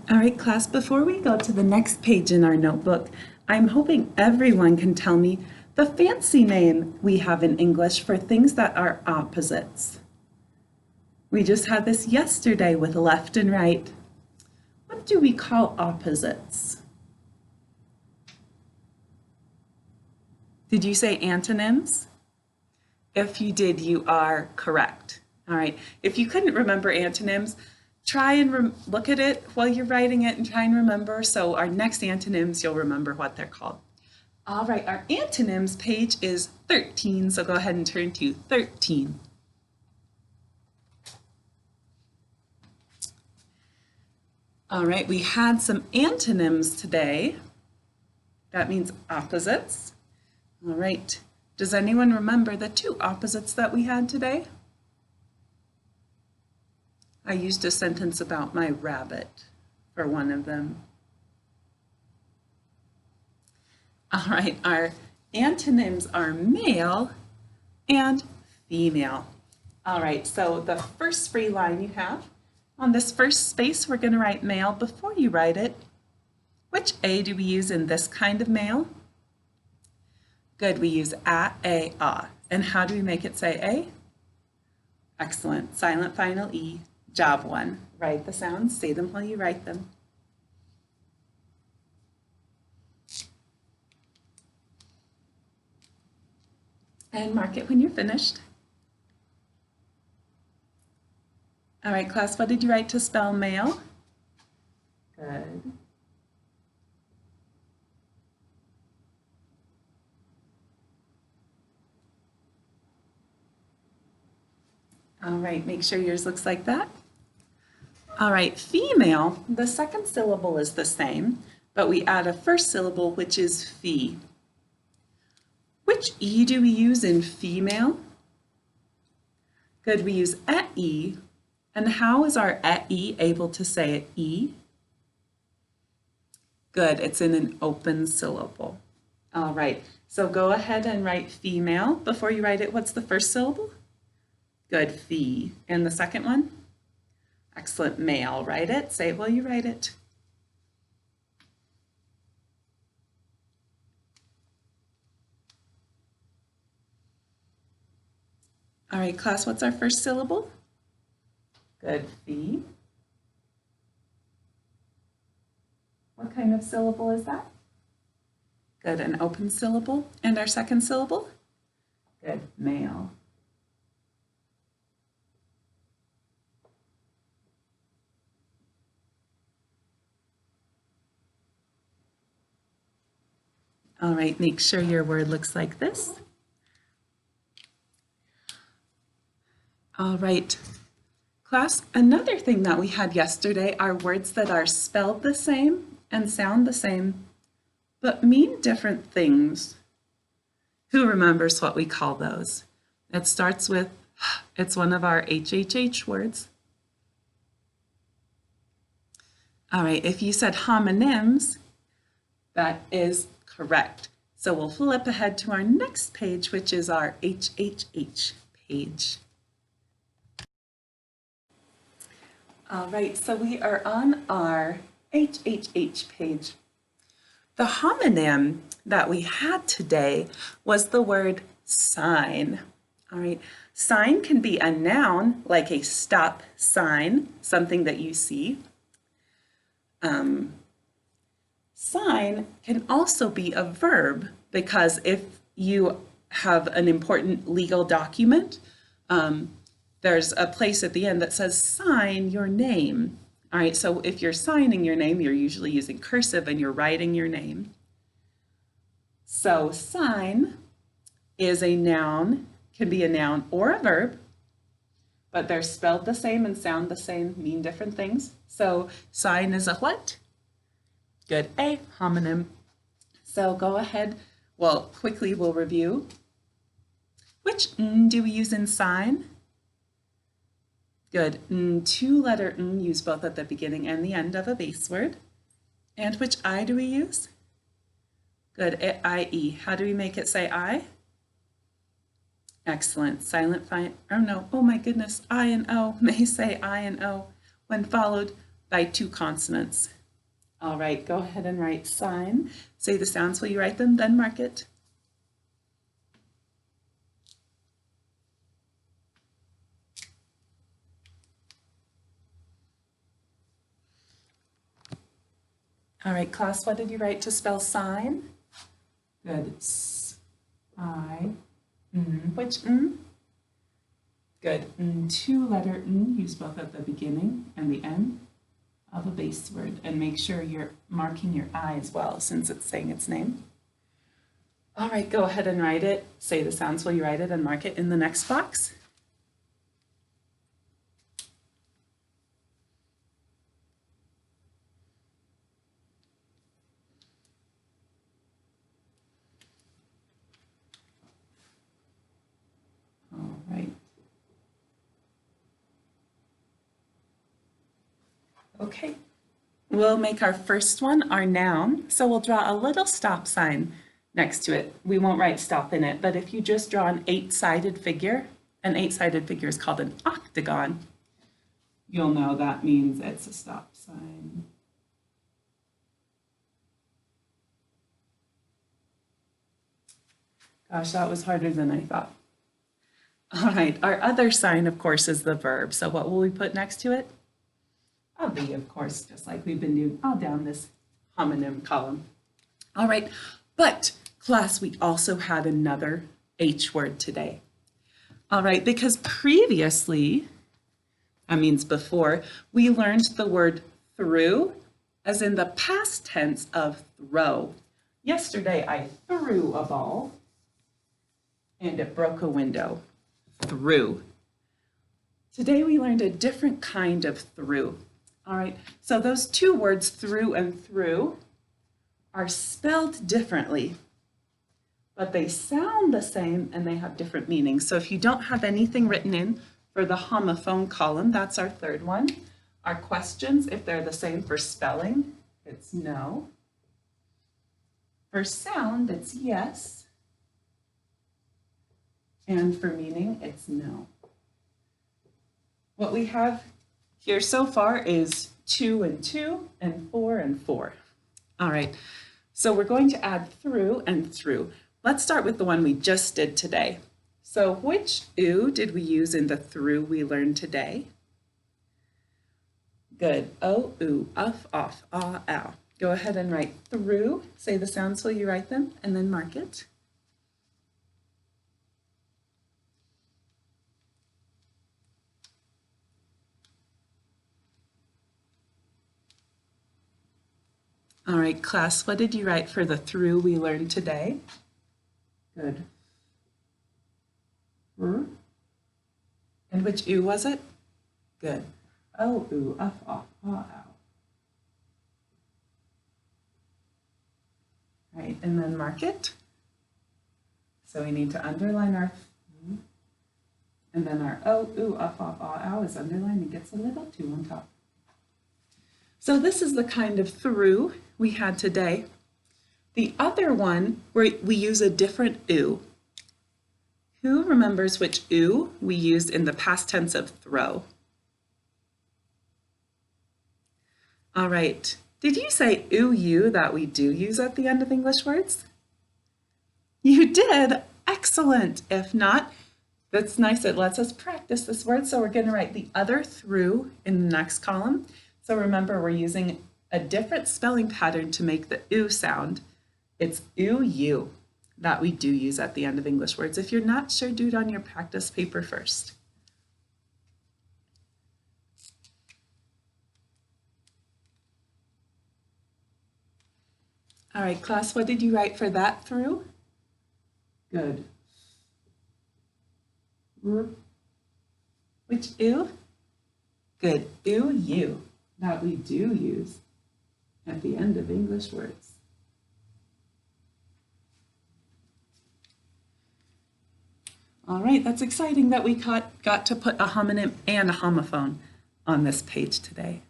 All right, class, before we go to the next page in our notebook, I'm hoping everyone can tell me the fancy name we have in English for things that are opposites. We just had this yesterday with left and right. What do we call opposites? Did you say antonyms? If you did, you are correct. All right, if you couldn't remember antonyms, try and look at it while you're writing it and try and remember. So our next antonyms, you'll remember what they're called. All right, our antonyms page is 13, so go ahead and turn to 13. All right, we had some antonyms today. That means opposites. All right, does anyone remember the two opposites that we had today? I used a sentence about my rabbit for one of them. All right, our antonyms are male and female. All right, so the first free line you have, on this first space, we're going to write male. Before you write it, which A do we use in this kind of male? Good, we use a, ah. And how do we make it say A? Excellent, silent final E, job one. Write the sounds, say them while you write them. And mark it when you're finished. All right, class, what did you write to spell male? Good. All right, make sure yours looks like that. All right, female, the second syllable is the same, but we add a first syllable, which is fee. Which E do we use in female? Good, we use e. And how is our e able to say it E? Good, it's in an open syllable. All right, so go ahead and write female. Before you write it, what's the first syllable? Good, fee. And the second one? Excellent, male. Write it, say it while you write it. All right, class, what's our first syllable? Good, fee. What kind of syllable is that? Good, an open syllable. And our second syllable? Good, male. All right, make sure your word looks like this. All right, class, another thing that we had yesterday are words that are spelled the same and sound the same, but mean different things. Who remembers what we call those? It starts with, it's one of our HHH words. All right, if you said homonyms, that is correct. So we'll flip ahead to our next page, which is our HHH page. All right, so we are on our HHH page. The homonym that we had today was the word sign. All right, sign can be a noun like a stop sign, something that you see. Sign can also be a verb because if you have an important legal document, there's a place at the end that says sign your name. All right, so if you're signing your name, you're usually using cursive and you're writing your name. So sign is a noun, can be a noun or a verb, but they're spelled the same and sound the same, mean different things. So sign is a what? Good, a homonym. So go ahead, well, quickly we'll review. Which n do we use in sign? Good, two-letter n, use both at the beginning and the end of a base word. And which I do we use? Good, I-E. How do we make it say I? Excellent, silent, oh no, oh my goodness, I and O may say I and O when followed by two consonants. All right, go ahead and write sign. Say the sounds while you write them, then mark it. All right, class, what did you write to spell sign? Good. Which N? Good. Two-letter N used both at the beginning and the end of a base word. And make sure you're marking your I as well, since it's saying its name. All right, go ahead and write it. Say the sounds while you write it and mark it in the next box. All right. Okay, we'll make our first one our noun. So we'll draw a little stop sign next to it. We won't write stop in it, but if you just draw an eight-sided figure is called an octagon, you'll know that means it's a stop sign. Gosh, that was harder than I thought. All right, our other sign, of course, is the verb. So what will we put next to it? A V, of course, just like we've been doing all down this homonym column. All right, but class, we also had another H word today. All right, because previously, that means before, we learned the word threw as in the past tense of throw. Yesterday, I threw a ball and it broke a window. Threw. Today, we learned a different kind of threw. All right, so those two words, through and through, are spelled differently, but they sound the same and they have different meanings. So if you don't have anything written in for the homophone column, that's our third one. Our questions, if they're the same for spelling, it's no. For sound, it's yes. And for meaning, it's no. What we have here so far is 2 and 2 and 4 and 4. All right, so we're going to add through and through. Let's start with the one we just did today. So which oo did we use in the through we learned today? Good. O, oo, uff, off, ah, ow. Go ahead and write through. Say the sounds while you write them and then mark it. All right, class, what did you write for the through we learned today? Good. And which oo was it? Good. O, oo, uff, off, ah, ow. Right, and then mark it. So we need to underline our and then our o, oo, uff, off, ah, ow is underlined and gets a little 2 on top. So this is the kind of through we had today. The other one, where we use a different oo. Who remembers which oo we used in the past tense of throw? All right, did you say ooh, you that we do use at the end of English words? You did, excellent. If not, that's nice, it lets us practice this word. So we're gonna write the other through in the next column. So remember, we're using a different spelling pattern to make the oo sound. It's ooh, you that we do use at the end of English words. If you're not sure, do it on your practice paper first. All right, class, what did you write for that through? Good. Which oo? Good. Ooh, you that we do use at the end of English words. All right, that's exciting that we got to put a homonym and a homophone on this page today.